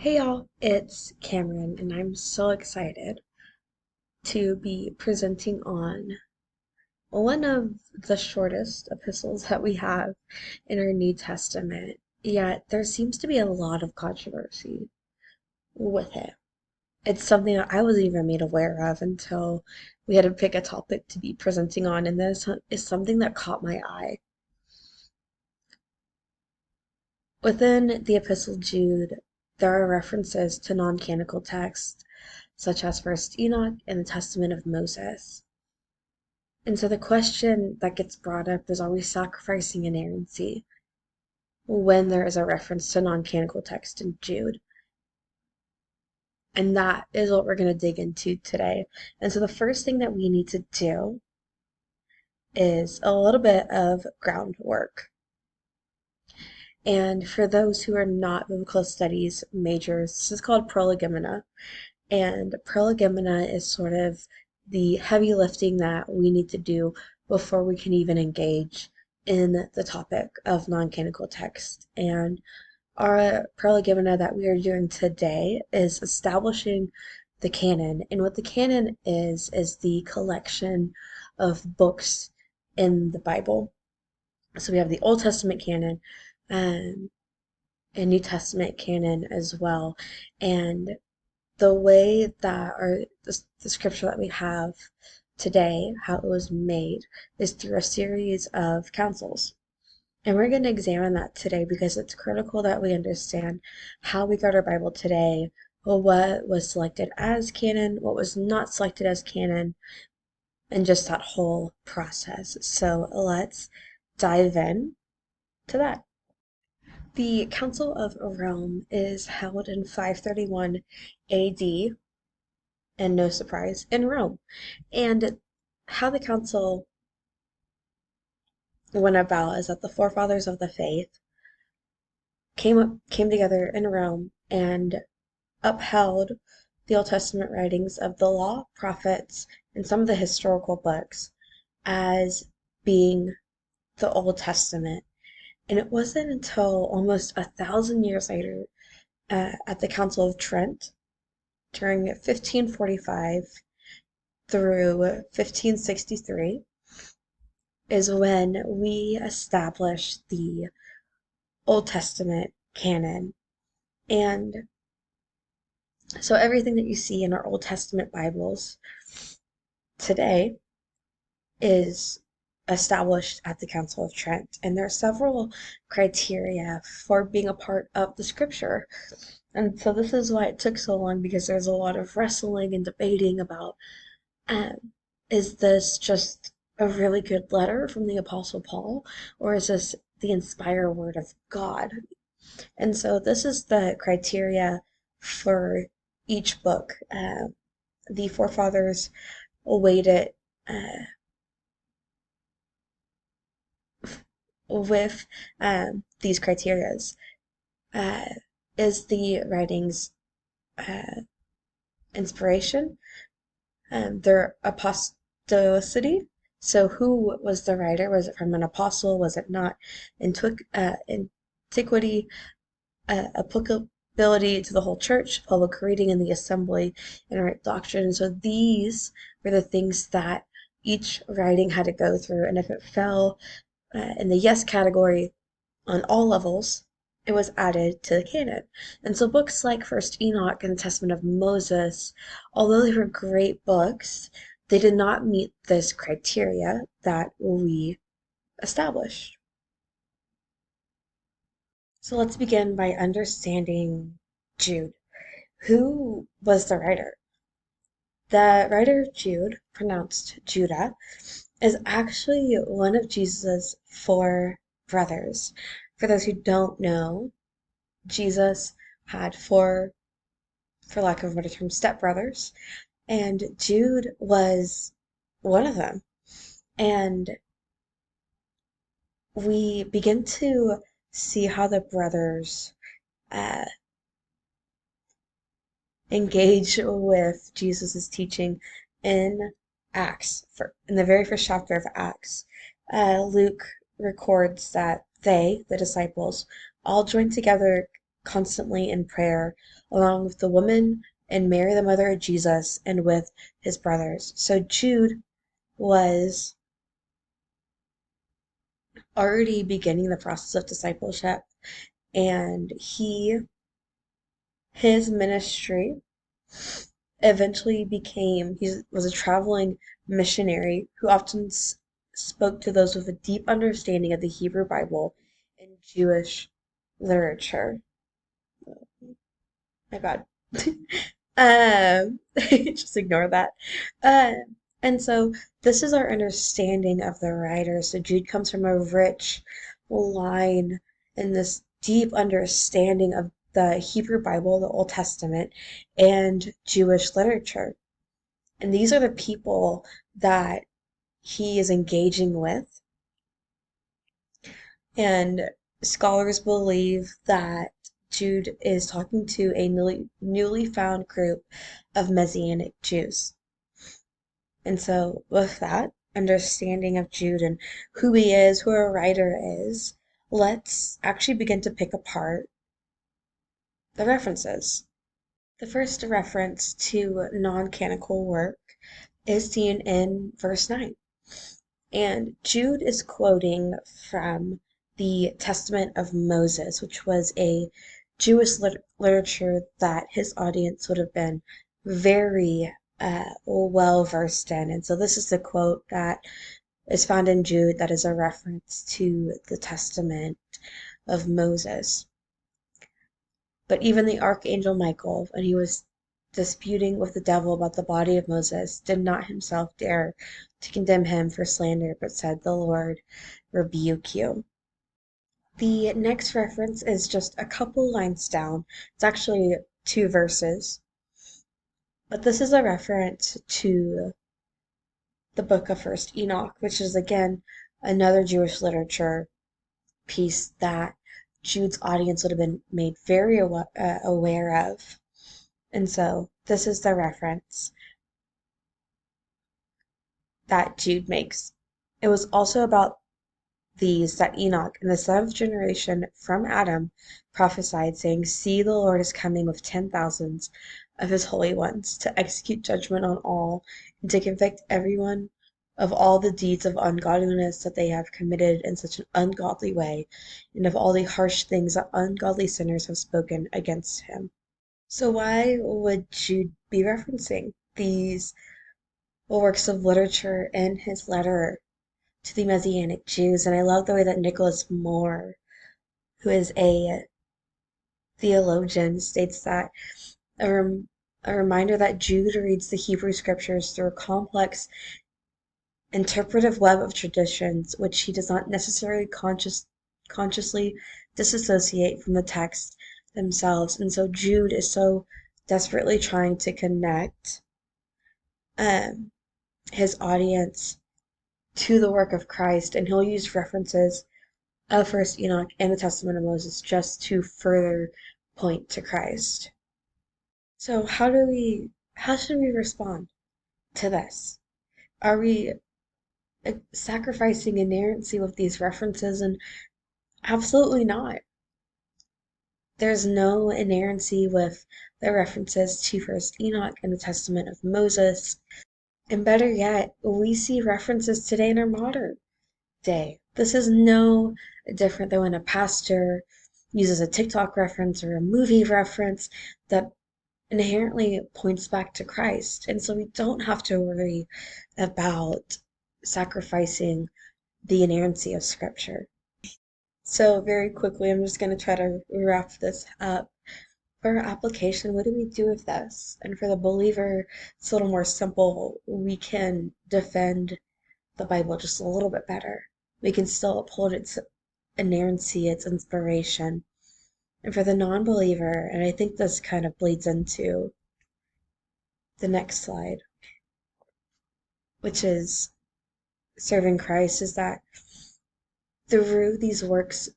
Hey y'all, it's Cameron, and I'm so excited to be presenting on one of the shortest epistles that we have in our New Testament, yet there seems to be a lot of controversy with it. It's something that I wasn't even made aware of until we had to pick a topic to be presenting on, and this is something that caught my eye. Within the Epistle Jude, there are references to non-canonical texts, such as First Enoch and the Testament of Moses. And so the question that gets brought up is, are we sacrificing inerrancy when there is a reference to non-canonical text in Jude? And that is what we're going to dig into today. And so the first thing that we need to do is a little bit of groundwork. And for those who are not biblical studies majors, this is called prolegomena. And prolegomena is sort of the heavy lifting that we need to do before we can even engage in the topic of non-canonical text. And our prolegomena that we are doing today is establishing the canon. And what the canon is the collection of books in the Bible. So we have the Old Testament canon and New Testament canon as well. And the way that the scripture that we have today, how it was made, is through a series of councils. And we're going to examine that today because it's critical that we understand how we got our Bible today, what was selected as canon, what was not selected as canon, and just that whole process. So let's dive in to that. The Council of Rome is held in 531 AD, and no surprise, in Rome. And how the council went about is that the forefathers of the faith came together in Rome and upheld the Old Testament writings of the law, prophets, and some of the historical books as being the Old Testament. And it wasn't until almost 1,000 years later, at the Council of Trent, during 1545 through 1563, is when we established the Old Testament canon. And so everything that you see in our Old Testament Bibles today is established at the Council of Trent. And there are several criteria for being a part of the scripture. And so this is why it took so long, because there's a lot of wrestling and debating about, is this just a really good letter from the Apostle Paul, or is this the inspired word of God? And so this is the criteria for each book. The forefathers weighed it with these criterias. Is the writings inspiration? Their apostolicity. So who was the writer? Was it from an apostle? Was it not? Antiquity, applicability to the whole church, public reading in the assembly, and right doctrine. So these were the things that each writing had to go through. And if it fell in the yes category on all levels, it was added to the canon. And so books like First Enoch and the Testament of Moses, although they were great books, they did not meet this criteria that we established. So let's begin by understanding Jude. Who was the writer? The writer of Jude, pronounced Judah, is actually one of Jesus' four brothers. For those who don't know, Jesus had four, for lack of a better term, stepbrothers, and Jude was one of them. And we begin to see how the brothers uh, engage with Jesus' teaching in Acts, in the very first chapter of Acts. Luke records that they, the disciples, all joined together constantly in prayer, along with the woman and Mary, the mother of Jesus, and with his brothers. So Jude was already beginning the process of discipleship, and his ministry eventually he was a traveling missionary who often spoke to those with a deep understanding of the Hebrew Bible and Jewish literature. My God. Just ignore that. And so this is our understanding of the writer. So Jude comes from a rich line and this deep understanding of the Hebrew Bible, the Old Testament, and Jewish literature. And these are the people that he is engaging with. And scholars believe that Jude is talking to a newly found group of Messianic Jews. And so, with that understanding of Jude and who he is, who a writer is, let's actually begin to pick apart the references. The first reference to non-canonical work is seen in verse 9. And Jude is quoting from the Testament of Moses, which was a Jewish literature that his audience would have been very well versed in. And so this is the quote that is found in Jude that is a reference to the Testament of Moses. But even the archangel Michael, when he was disputing with the devil about the body of Moses, did not himself dare to condemn him for slander, but said, "The Lord rebuke you." The next reference is just a couple lines down. It's actually 2 verses. But this is a reference to the book of First Enoch, which is again another Jewish literature piece that Jude's audience would have been made very aware of. And so this is the reference that Jude makes. It was also about these that Enoch, in the seventh generation from Adam, prophesied, saying, "See, the Lord is coming with 10,000s of his holy ones, to execute judgment on all, and to convict everyone of all the deeds of ungodliness that they have committed in such an ungodly way, and of all the harsh things that ungodly sinners have spoken against him." So why would Jude be referencing these works of literature in his letter to the Messianic Jews? And I love the way that Nicholas Moore, who is a theologian, states that a reminder that Jude reads the Hebrew scriptures through a complex interpretive web of traditions which he does not necessarily consciously disassociate from the text themselves. And so Jude is so desperately trying to connect his audience to the work of Christ, and he'll use references of First Enoch and the Testament of Moses just to further point to Christ. So how should we respond to this? Are we sacrificing inerrancy with these references? And absolutely not. There's no inerrancy with the references to First Enoch and the Testament of Moses. And better yet, we see references today in our modern day. This is no different than when a pastor uses a TikTok reference or a movie reference that inherently points back to Christ. And so we don't have to worry about sacrificing the inerrancy of Scripture. So very quickly, I'm just going to try to wrap this up. For our application, what do we do with this? And for the believer, it's a little more simple. We can defend the Bible just a little bit better. We can still uphold its inerrancy, its inspiration. And for the non-believer, and I think this kind of bleeds into the next slide, which is serving Christ, is that through these works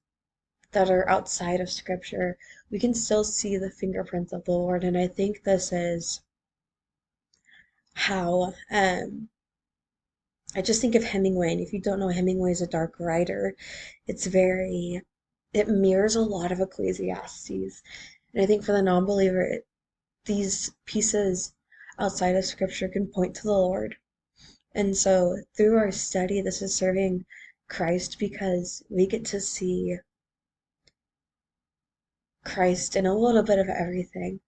that are outside of Scripture, we can still see the fingerprints of the Lord. And I think this is how I just think of Hemingway, and if you don't know, Hemingway is a dark writer. It's very it mirrors a lot of Ecclesiastes. And I think for the non-believer, these pieces outside of Scripture can point to the Lord. And so through our study, this is serving Christ because we get to see Christ in a little bit of everything.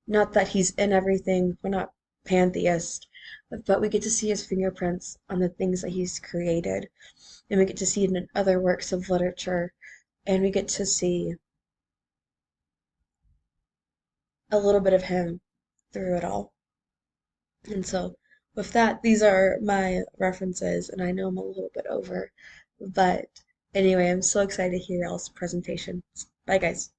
Not that he's in everything, we're not pantheists, but we get to see his fingerprints on the things that he's created. And we get to see it in other works of literature. And we get to see a little bit of him through it all. And so with that, these are my references, and I know I'm a little bit over. But anyway, I'm so excited to hear y'all's presentation. Bye, guys.